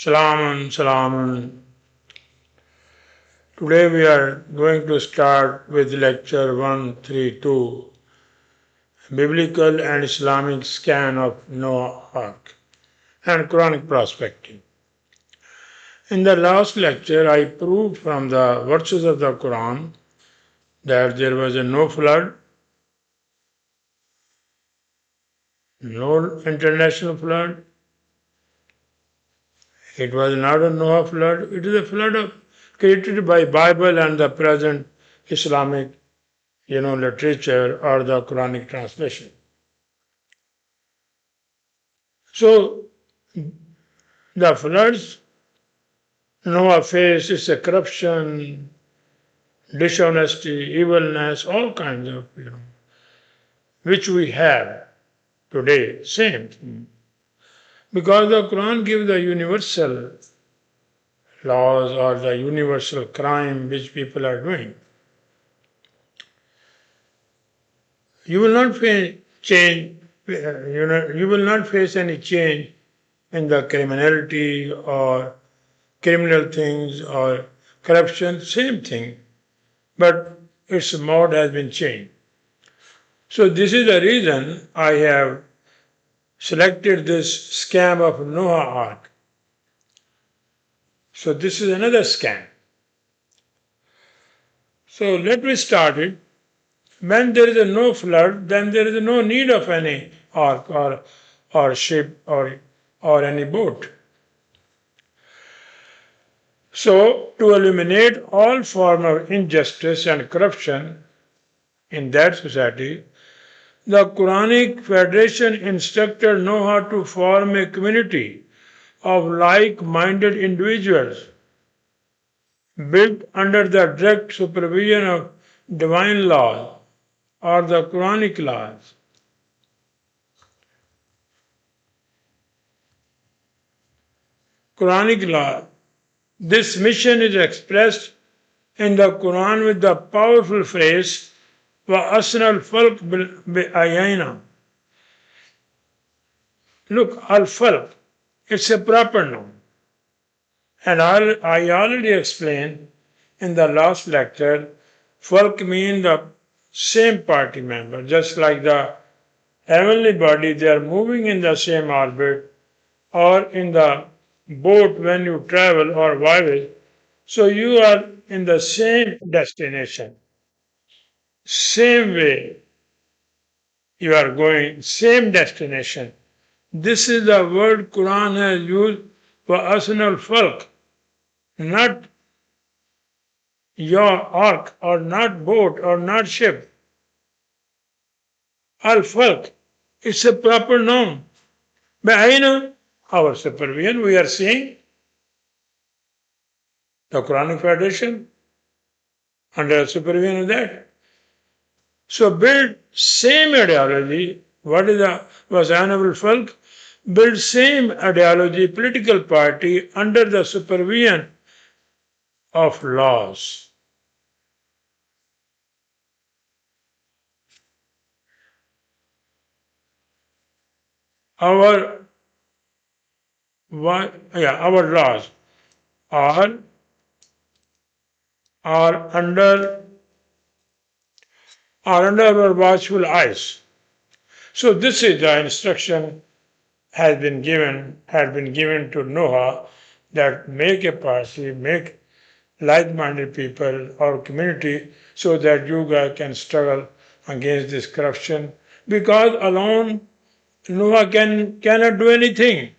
Salamun, salamun. Today we are going to start with lecture 132, Biblical and Islamic Scan of Noah Ark and Quranic Perspective. In the last lecture, I proved from the verses of the Quran that there was no flood, no international flood. It was not a Noah flood. It is a flood created by Bible and the present Islamic literature or the Quranic translation. So the floods Noah faced is a corruption, dishonesty, evilness, all kinds of, which we have today, same. Because the Quran gives the universal laws or the universal crime which people are doing. You will not face you will not face any change in the criminality or criminal things or corruption, same thing, but its mode has been changed. So this is the reason I have selected this scam of Noah Ark. So this is another scam. So let me start it. When there is no flood, then there is no need of any ark or ship or any boat. So to eliminate all form of injustice and corruption in that society, the Quranic Federation instructed Noah to form a community of like-minded individuals built under the direct supervision of divine law or the Quranic laws. Quranic law. This mission is expressed in the Quran with the powerful phrase وَأَسْنَى الْفَلْقِ بِأَيَيْنَا. Look, al-falq, it's a proper noun. And I already explained in the last lecture, falq means the same party member, just like the heavenly body, they are moving in the same orbit, or in the boat when you travel or voyage, so you are in the same destination, same way you are going, same destination. This is the word Quran has used for asnal falq, not your ark or not boat or not ship. Al-falq, it's a proper noun. Ba'ayna, our supervision, we are seeing the Quranic Federation under the supervision of that. So build same ideology. What is the was honorable folk? Build same ideology, political party under the supervision of laws. Our laws are under our watchful eyes. So this is the instruction had been given to Noah, that make a party, make like-minded people or community so that you guys can struggle against this corruption, because alone Noah cannot do anything.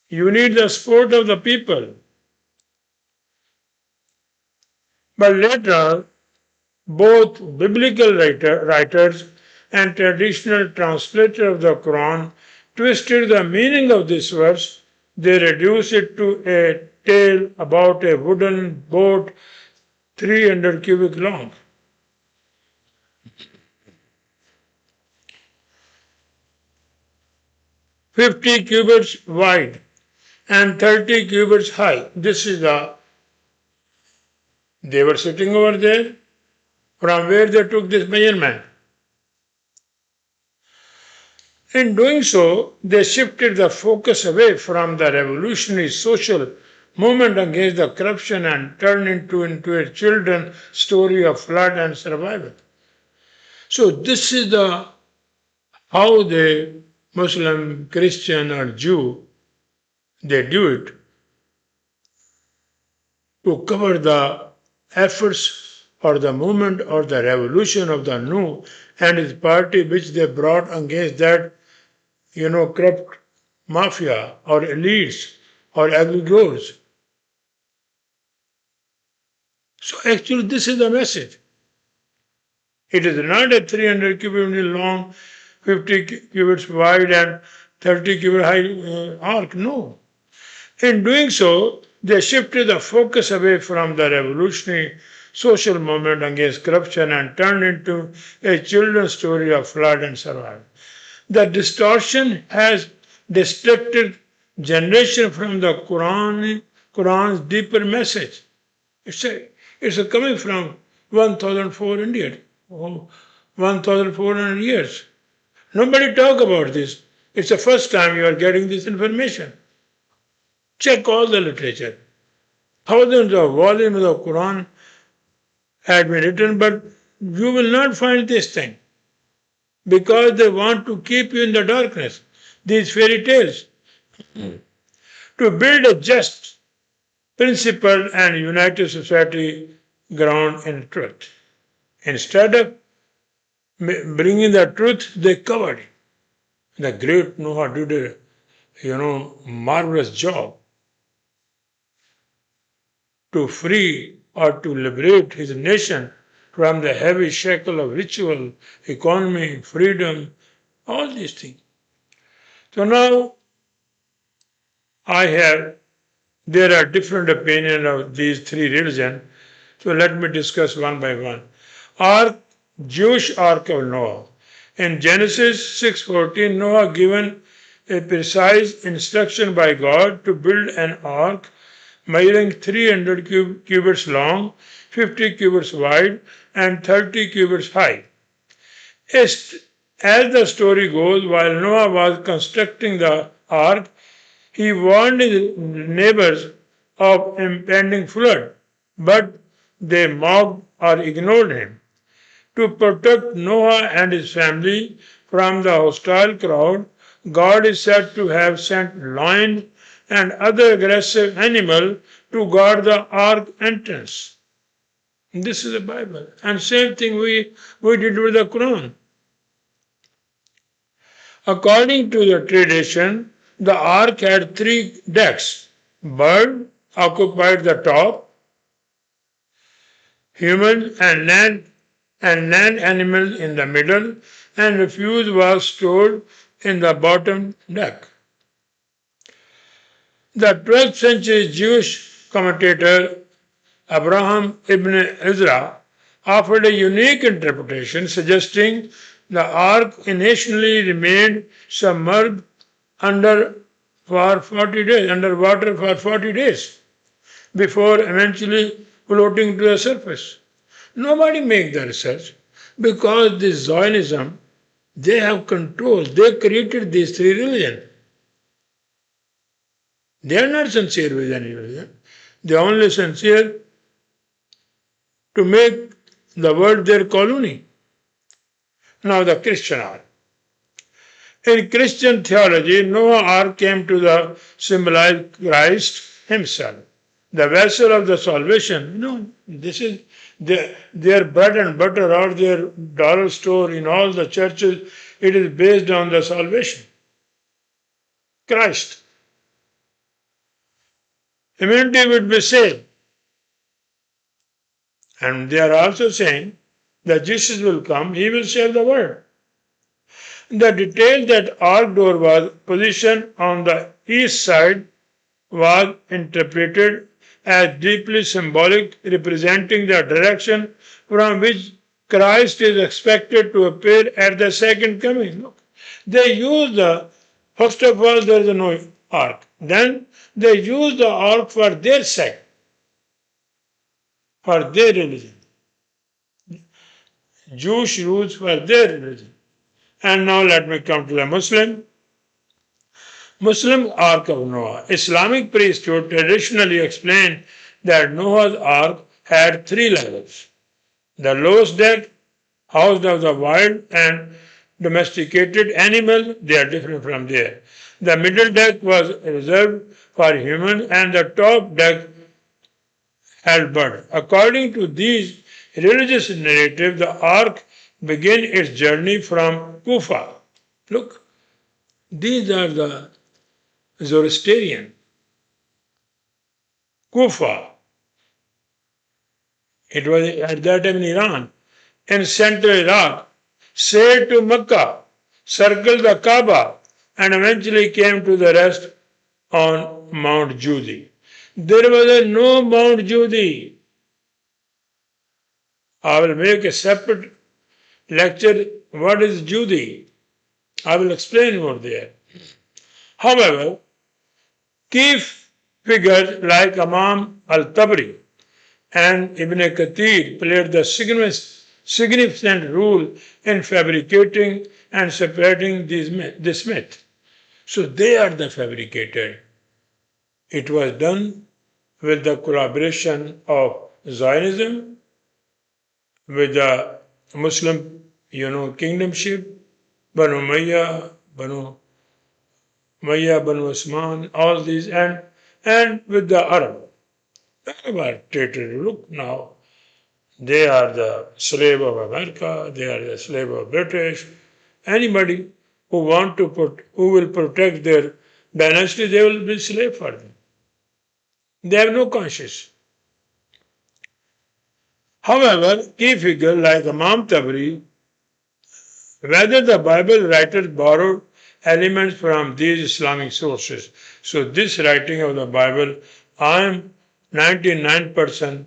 You need the support of the people. But later, both biblical writers and traditional translator of the Quran twisted the meaning of this verse. They reduced it to a tale about a wooden boat 300 cubic long. "50 cubits wide and 30 cubits high." This is they were sitting over there, from where they took this measurement. In doing so, they shifted the focus away from the revolutionary social movement against the corruption and turned into a children's story of flood and survival. So this is the how the Muslim, Christian or Jew they do it to cover the efforts or the movement or the revolution of the Nuh and his party which they brought against that, corrupt mafia or elites or aggregators. So actually this is the message. It is not a 300 cubits long, 50 cubits wide and 30 cubits high arc. No. In doing so, they shifted the focus away from the revolutionary social movement against corruption and turned into a children's story of flood and survival. The distortion has distracted generation from the Quran's deeper message. It's coming from 1,400 years. 1,400 years. Nobody talk about this. It's the first time you are getting this information. Check all the literature. Thousands of volumes of Quran had been written, but you will not find this thing because they want to keep you in the darkness. These fairy tales. To build a just, principled, and united society ground in truth. Instead of bringing the truth, they covered it. The great Noah did a marvelous job to free or to liberate his nation from the heavy shackle of ritual, economy, freedom, all these things. So now there are different opinions of these three religions. So let me discuss one by one. Jewish Ark of Noah. In Genesis 6:14, Noah given a precise instruction by God to build an ark measuring 300 cubits long, 50 cubits wide, and 30 cubits high. As the story goes, while Noah was constructing the ark, he warned his neighbors of impending flood, but they mocked or ignored him. To protect Noah and his family from the hostile crowd, God is said to have sent lions and other aggressive animals to guard the ark entrance. This is the Bible. And same thing we did with the Quran. According to the tradition, the ark had 3 decks. Bird occupied the top, human and land animals in the middle, and refuse was stored in the bottom deck. The 12th century Jewish commentator Abraham ibn Ezra offered a unique interpretation suggesting the ark initially remained submerged under water for 40 days before eventually floating to the surface. Nobody makes the research because this Zionism, they have control. They created these 3 religions. They are not sincere with any religion. They are only sincere to make the world their colony. Now the Christian ark. In Christian theology, Noah's ark came to symbolize Christ himself, the vessel of the salvation. This is their bread and butter or their dollar store in all the churches. It is based on the salvation. Christ. Humanity would be saved. And they are also saying that Jesus will come, he will save the world. The detail that ark door was positioned on the east side was interpreted as deeply symbolic, representing the direction from which Christ is expected to appear at the second coming. Look, they use first of all, there is no ark. Then they use the ark for their sect, for their religion. Jewish rules for their religion. And now let me come to the Muslim Ark of Noah. Islamic priesthood traditionally explained that Noah's Ark had three levels. The lowest deck housed of the wild and domesticated animal, they are different from there. The middle deck was reserved for human and the top deck held bird. According to these religious narratives, the ark began its journey from Kufa. Look, these are the Zoroastrian. Kufa. It was at that time in Iran, in central Iraq, sailed to Mecca, circled the Kaaba, and eventually came to the rest on Mount Judi. There was no Mount Judi. I will make a separate lecture. What is Judi? I will explain over there. However, key figures like Imam al-Tabri and Ibn Kathir played the significant role in fabricating and separating this myth. So they are the fabricator. It was done with the collaboration of Zionism, with the Muslim, kingdomship, Banu Umayyah, Banu Usman, all these, and with the Arab. Arab are treated, look now, they are the slave of America, they are the slave of British. Anybody who will protect their dynasty, they will be slave for them. They have no conscience. However, key figures like Imam Tabri, whether the Bible writers borrowed elements from these Islamic sources. So this writing of the Bible, I am 99%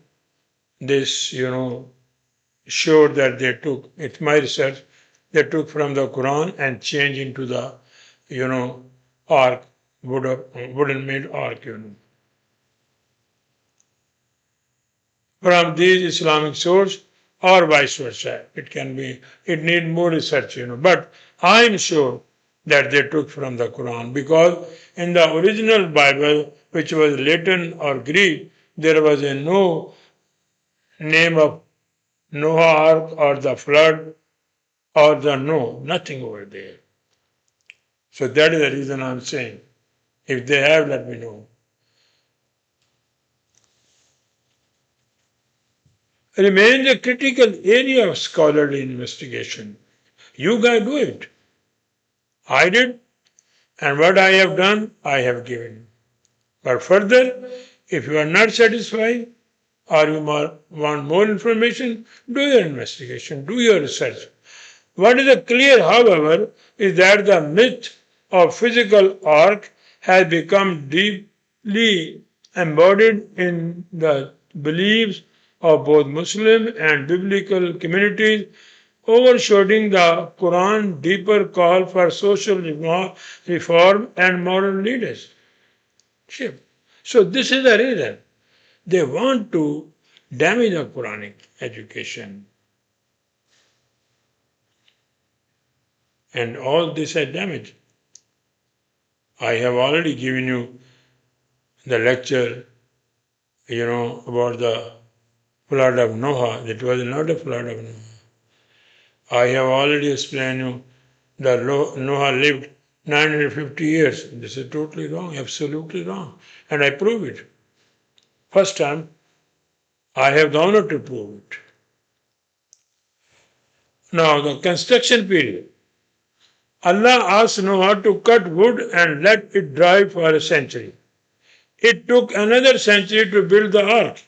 sure that they took, it's my research, they took from the Quran and changed into the, ark, wooden made ark, from these Islamic sources or vice versa. It needs more research, But I am sure that they took from the Quran because in the original Bible, which was Latin or Greek, there was no name of Noah Ark or the flood or nothing over there. So that is the reason I'm saying. If they have, let me know. Remains a critical area of scholarly investigation. You guys do it. I did, and what I have done, I have given. But further, if you are not satisfied or you want more information, do your investigation, do your research. What is clear, however, is that the myth of physical ark has become deeply embodied in the beliefs of both Muslim and biblical communities, overshadowing the Quran's deeper call for social reform and moral leadership. So this is the reason they want to damage the Quranic education. And all this is damage. I have already given you the lecture, about the flood of Noah. It was not a flood of Noah. I have already explained you that Noah lived 950 years. This is totally wrong, absolutely wrong. And I prove it. First time, I have the honor to prove it. Now, the construction period. Allah asked Noah to cut wood and let it dry for a century. It took another century to build the ark.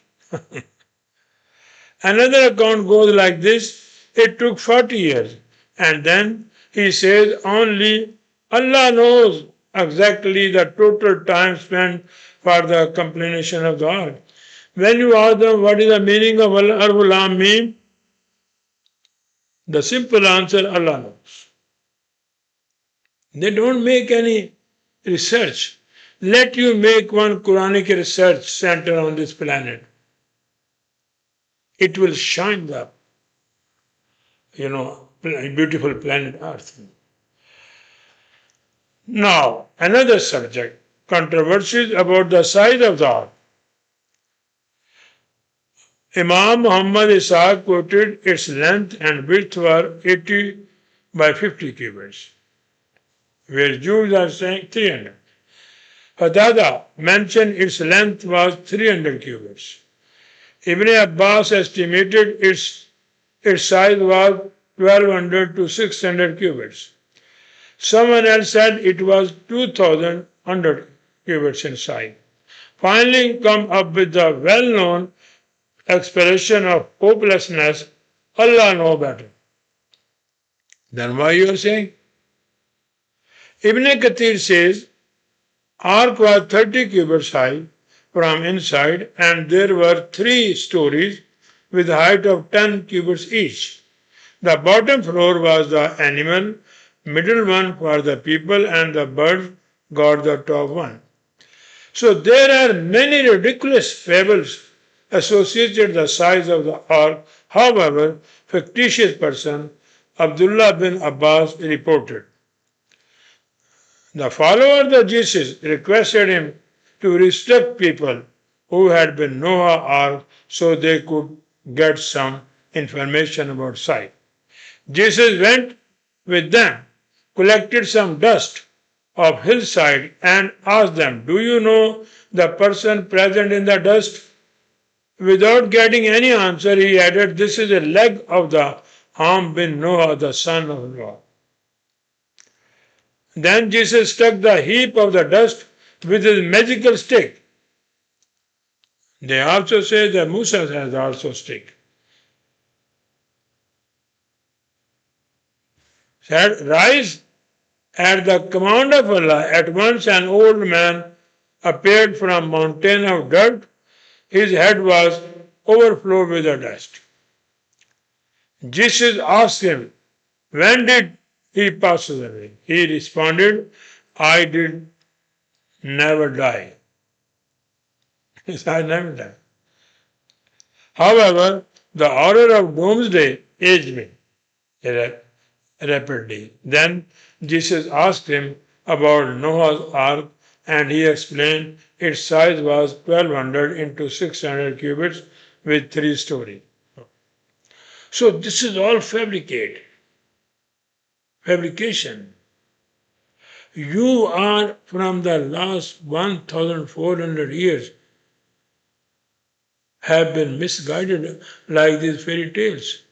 Another account goes like this: it took 40 years. And then he says only Allah knows exactly the total time spent for the completion of the ark. When you ask them what is the meaning of Al-Lam mean, the simple answer, Allah knows. They don't make any research. Let you make one Quranic research center on this planet. It will shine the, beautiful planet Earth. Now, another subject, controversies about the size of the ark. Imam Muhammad Ishaq quoted its length and width were 80 by 50 cubits, where Jews are saying 300. Qatada mentioned its length was 300 cubits. Ibn Abbas estimated its size was 1200 to 600 cubits. Someone else said it was 2100 cubits in size. Finally, come up with the well-known expression of hopelessness, Allah knows better. Then why you are saying? Ibn Kathir says, ark was 30 cubits high from inside and there were 3 stories with a height of 10 cubits each. The bottom floor was the animal, middle one for the people, and the birds got the top one. So there are many ridiculous fables associated with the size of the ark. However, fictitious person Abdullah bin Abbas reported. The followers of Jesus requested him to restrict people who had been Noah's ark so they could get some information about size. Jesus went with them, collected some dust of hillside and asked them, "Do you know the person present in the dust?" Without getting any answer, he added, "This is a leg of the Ham bin Noah, the son of Noah." Then Jesus struck the heap of the dust with his magical stick. They also say that Musa has also stick. Said, "Rise." At the command of Allah, at once an old man appeared from a mountain of dirt. His head was overflowed with the dust. Jesus asked him, "When did he pass away?" He responded, "I did never die." He said, "I never die." However, the horror of doomsday aged me rapidly. Then Jesus asked him about Noah's ark and he explained its size was 1200 into 600 cubits with 3 stories. So this is all fabrication. You are from the last 1400 years have been misguided like these fairy tales.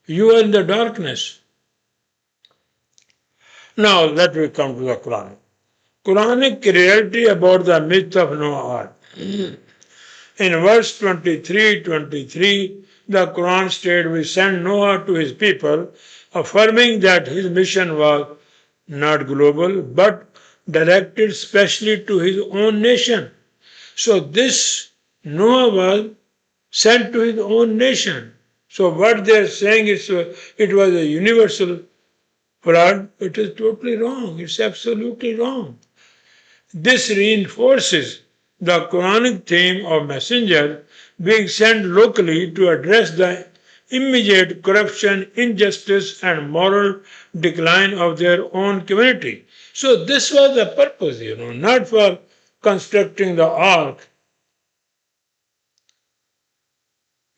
You are in the darkness. Now let me come to the Quran. Quranic reality about the myth of Noah. In verse 23, the Quran stated, "We sent Noah to his people, affirming that his mission was not global, but directed specially to his own nation." So this Noah was sent to his own nation. So what they are saying is it was a universal flood. It is totally wrong. It's absolutely wrong. This reinforces the Quranic theme of messenger being sent locally to address the immediate corruption, injustice, and moral decline of their own community. So this was the purpose, not for constructing the ark.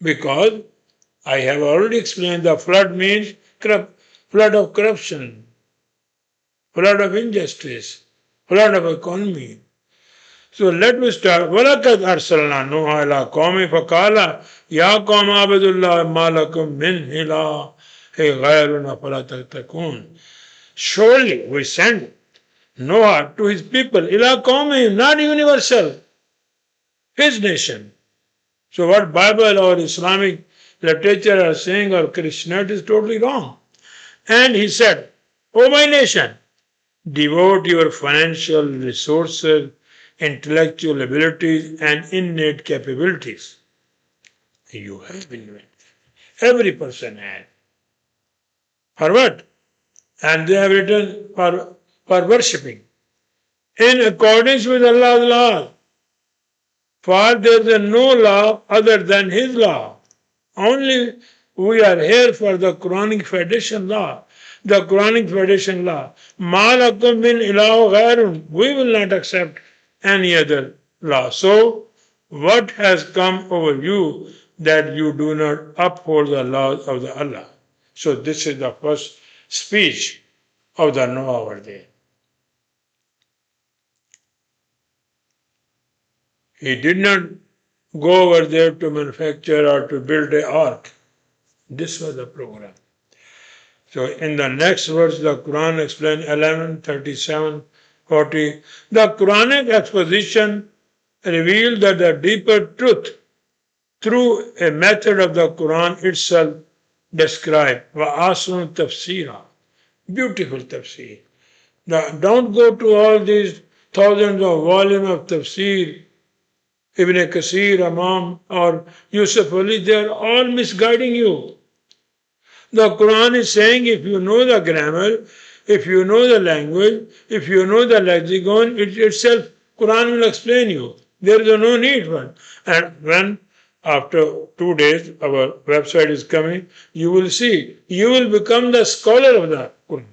Because I have already explained the flood means flood of corruption, flood of injustice, flood of economy. So let me start. وَلَقَدْ أَرْسَلْنَا نُوحًا إِلَىٰ قَوْمِهِ فَقَالَ يَا قَوْمِ اعْبُدُوا اللَّهَ مَا لَكُم مِّنْ إِلَٰهٍ غَيْرُهُ أَفَلَا تَتَّقُونَ. Surely we sent Noah to his people, إِلَىٰ قَوْمِهِ, not universal, his nation. So what Bible or Islamic literature are saying or Christianity is totally wrong. And he said, "O my nation, devote your financial resources, intellectual abilities, and innate capabilities." You have invented. Every person has. For what? And they have written for worshipping. In accordance with Allah's law. For there is no law other than His law. Only we are here for the Quranic Federation law. the Quranic Federation law. Ma lakum min ilahu ghairun. We will not accept any other law. So, what has come over you that you do not uphold the laws of the Allah? So, this is the first speech of the Noah over there. He did not go over there to manufacture or to build an ark. This was the program. So in the next verse, the Quran explains 11:37-40. The Quranic exposition revealed that the deeper truth through a method of the Quran itself described. وَأَحْسَنُ تَفْسِيرًا. Beautiful tafsir. Now, don't go to all these thousands of volumes of tafsir, Ibn Kasir, Imam, or Yusuf Ali, they are all misguiding you. The Quran is saying if you know the grammar, if you know the language, if you know the lexicon, it itself, Quran will explain you. There is no need for it. And when after 2 days our website is coming, you will see, you will become the scholar of the Quran.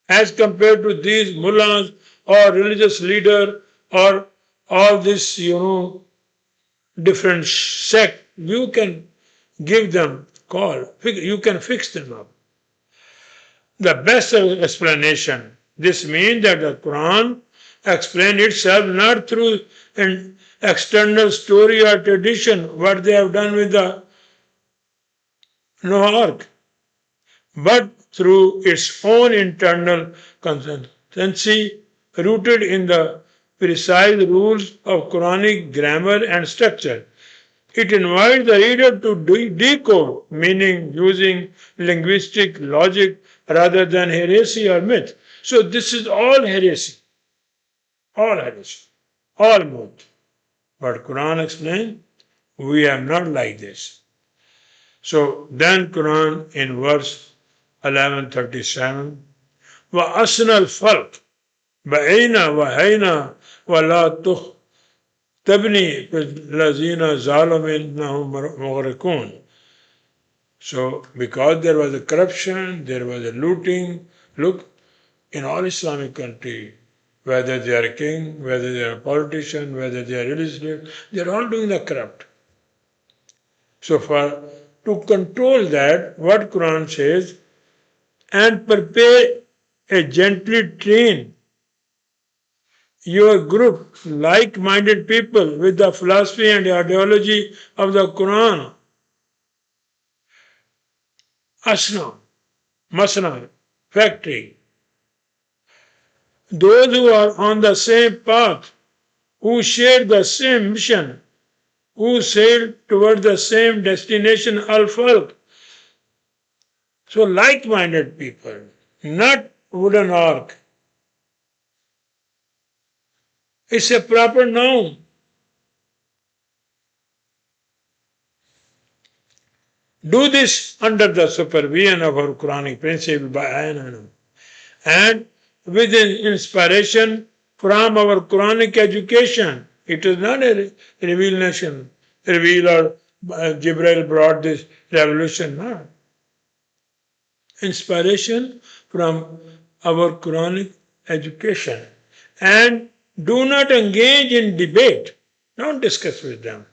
As compared to these mullahs or religious leader or all this, different sect, you can give them call. You can fix them up. The best explanation. This means that the Quran explains itself not through an external story or tradition, what they have done with the Noah Ark, but through its own internal consistency rooted in the precise rules of Quranic grammar and structure. It invites the reader to decode meaning using linguistic logic rather than heresy or myth. So this is all heresy, all myth. But Quran explains, we are not like this. So then Quran in verse 11:37, وَأَسْنَى الْفَرْقِ بَعِينَ وَهَيْنَ وَلَا تَبْنِي فِي الَّذِينَ ظَالَمُوا إِنَّهُمْ مُغْرِقُونَ. So because there was a corruption, there was a looting, look, in all Islamic countries, whether they are a king, whether they are a politician, whether they are religious leaders, they are all doing the corrupt. So to control that, what Quran says, and prepare a gently train your group, like-minded people with the philosophy and ideology of the Quran. Asna, Masna, factory. Those who are on the same path, who share the same mission, who sail toward the same destination, al-falq. So like-minded people, not wooden ark. It's a proper noun. Do this under the supervision of our Quranic principle by Ayananam and with inspiration from our Quranic education. It is not a revelation, or Jibreel brought this revolution, no. Inspiration from our Quranic education. And do not engage in debate. Don't discuss with them.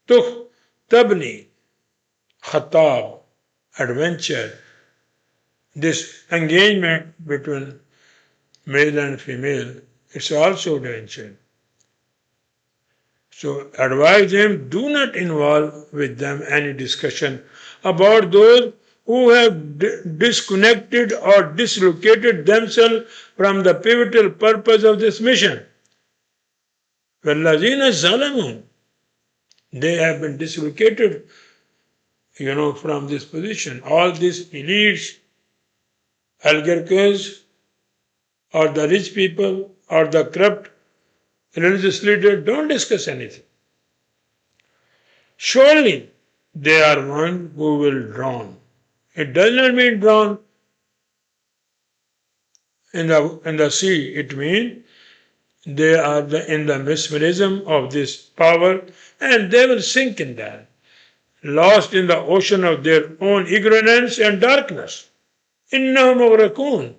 Tukh, tabni, khatab, adventure. This engagement between male and female, it's also adventure. So advise them, do not involve with them any discussion about those who have disconnected or dislocated themselves from the pivotal purpose of this mission. وَالَّذِينَ ظَلَمُوا. They have been dislocated, from this position. All these elites, oligarchs, or the rich people, or the corrupt religious leaders, don't discuss anything. Surely they are one who will drown. It does not mean drown in the sea. It means they are in the mesmerism of this power and they will sink in that. lost in the ocean of their own ignorance and darkness. إِنَّهُمْ مُغْرَقُونَ.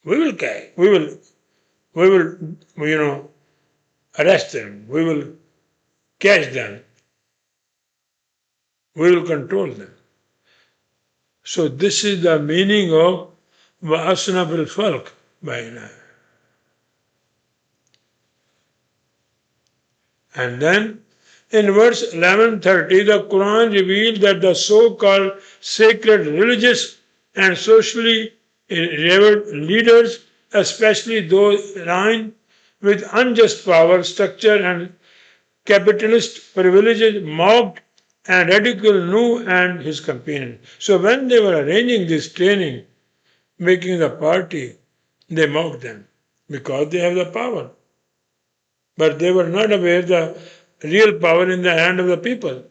We will catch, we will, arrest them. We will catch them. We will control them. So this is the meaning of وَأَصْنَفِ الْفَلْقِ بَيْنَهُ. And then in verse 1130, the Quran revealed that the so-called sacred religious and socially revered leaders, especially those aligned with unjust power structure and capitalist privileges, mocked and ridiculed Nuh and his companions. So when they were arranging this training, making the party, they mocked them because they have the power. But they were not aware the real power in the hand of the people.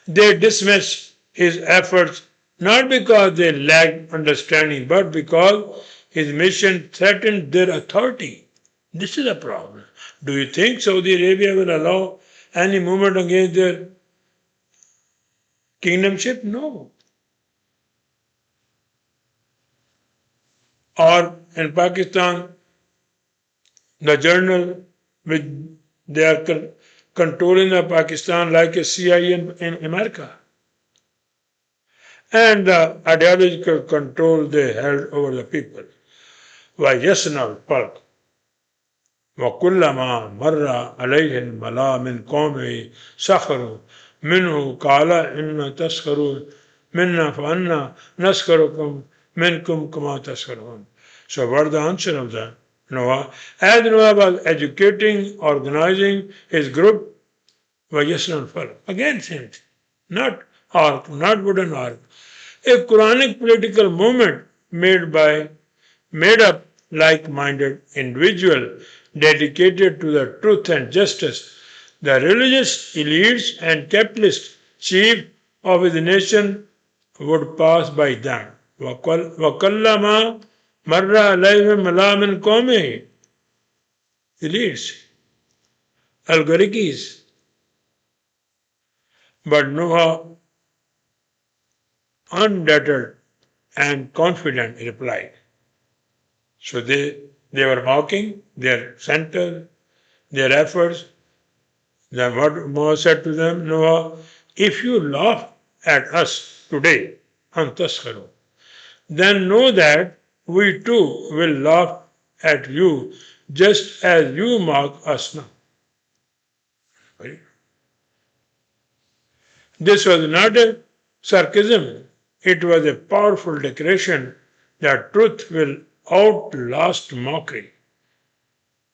They dismissed his efforts not because they lacked understanding, but because his mission threatened their authority. This is a problem. Do you think Saudi Arabia will allow any movement against their kingdomship? No. Or in Pakistan, the journal which they are controlling the Pakistan like a CIA in America. And the ideological control they held over the people. وَيَسْنَى الْفَلْقِ وَكُلَّمَا مَرَّ عَلَيْهِ الْمَلَا مِنْ قَوْمِهِ سَخَرُوا مِنْهُ قَالَ إِنَّ تَسْخَرُوا مِنَّا فَأَنَّا نَسْخَرُكُمْ مِنْكُمْ كَمَا تَسْخَرُونَ. So what is the answer of that? Noah, as Noah was educating, organizing his group, وَيَسْنَى الْفَلْقِ. Again same thing. Not ark, not wooden ark. A Quranic political movement made up like-minded individual dedicated to the truth and justice. The religious elites and capitalist chief of his nation would pass by them. وَكَلَّمَا مَرَّ عَلَيْهِمْ مَلَا مِنْ قَوْمِهِ. Elites, oligarchies. But Noah, undeterred and confident, replied. So they were mocking their center, their efforts. Then what Noah said to them, Noah, if you laugh at us today, antaskharu, then know that we too will laugh at you just as you mock us now. This was not a sarcasm, it was a powerful declaration that truth will outlast mockery.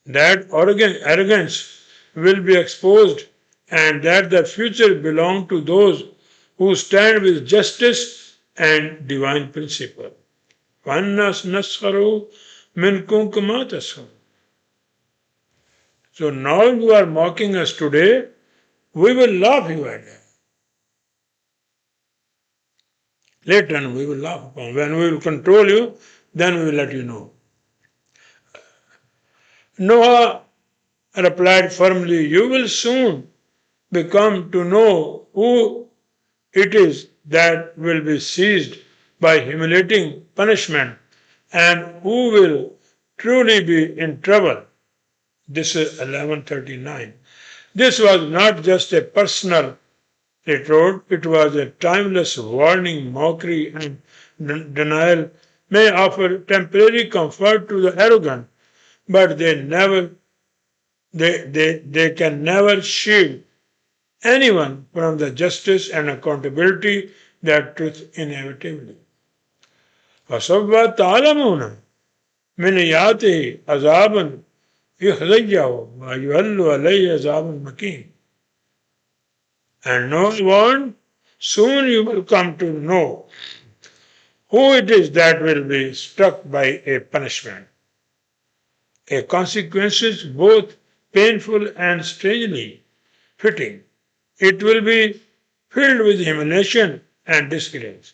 That arrogance will be exposed and that the future belongs to those who stand with justice and divine principle. وَأَنَّا نَسْخَرُ مِنْكُمْ كَمَا تَسْخَرُونَ. So now you are mocking us today, we will laugh you at that. Later on we will laugh upon. When we will control you, then we will let you know. Noah replied firmly, you will soon become to know who it is that will be seized by humiliating punishment and who will truly be in trouble. This is 1139. This was not just a personal retort, it was a timeless warning. Mockery and denial may offer temporary comfort to the arrogant, but they can never shield anyone from the justice and accountability that truth inevitably. فَسَوْفَ تَعْلَمُونَ مِنْ يَأْتِهِ عَذَابٌ يُخْزِيَهُ وَيُحَلُّ عَلَيْهِ عَذَابٌ مَكِينٌ. And no one, soon you will come to know who it is that will be struck by a punishment, a consequences both painful and strangely fitting. It will be filled with humiliation and disgrace.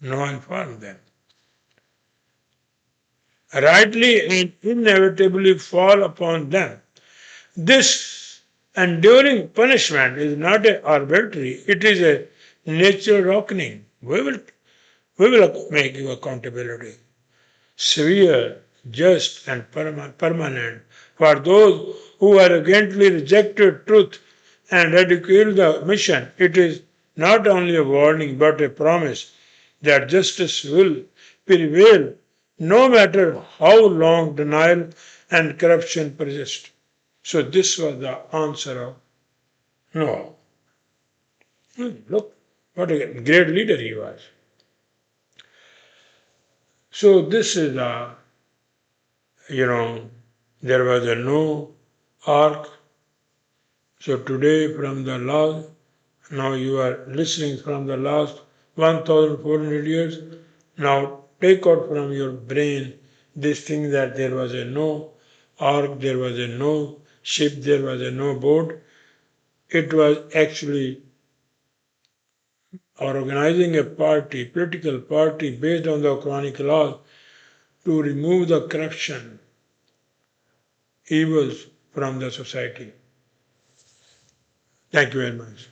No informed them. Rightly and inevitably fall upon them. This And during punishment is not a arbitrary, it is a natural reckoning. We will make you accountability. Severe, just, and permanent for those who arrogantly rejected truth and ridiculed the mission. It is not only a warning but a promise that justice will prevail no matter how long denial and corruption persist. So this was the answer of no. Look, what a great leader he was. So this is the, there was a no ark. So today from the last, now you are listening from the last 1400 years. Now take out from your brain this thing that there was a no ark, there was a no ship, there was a no boat. It was actually organizing a party, political party based on the Quranic laws to remove the corruption, evils from the society. Thank you very much.